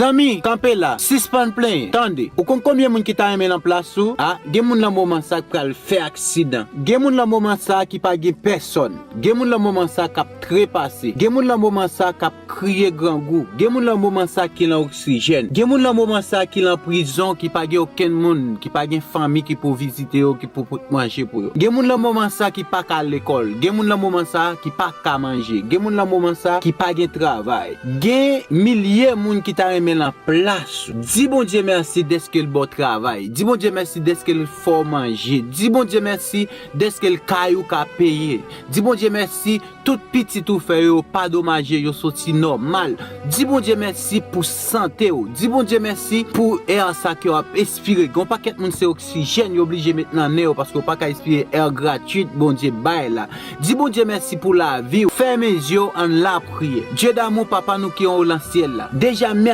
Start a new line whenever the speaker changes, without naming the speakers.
Zami, campé là, suspend plein. Tendez, ou combien de monde qui t'a aimé en place ou? Ah, gen moun la moment ça qui pral faire accident. Gen moun la moment ça qui pas gen personne. Gen moun la moment ça qui a trépassé. Gen moun la moment ça qui a crié grand goût. Gen moun la moment ça qui l'en oxygène. Gen moun la moment ça qui l'en prison, qui pas gen aucun monde, qui pas gen famille qui pour visiter ou qui pour manger pour eux. Gen moun la moment ça qui pas à l'école. Gen moun la moment ça qui pas qu'à manger. Gen moun la moment ça qui pas gen travail. Gen milliers moun qui t'a aimé en place. Dis bon Dieu merci d'est-ce que le bon travail. Dis bon Dieu merci d'est-ce que le faut manger. Dis bon Dieu merci d'est-ce que le caillou qu'a payé. Dis bon Dieu merci tout petit tout fait yo pas dommagé yo sorti normal. Dis bon Dieu merci pour santé yo. Dis bon Dieu merci pour air ça qui a expiré. Gon paquet moun c'est oxygène yo obligé maintenant néo parce qu'on pas qu'à expirer air gratuit bon Dieu bail là. Dis bon Dieu merci pour la vie. Fermez les yeux en la prière. Dieu d'amour papa nous qui ont au ciel là. Déjà merci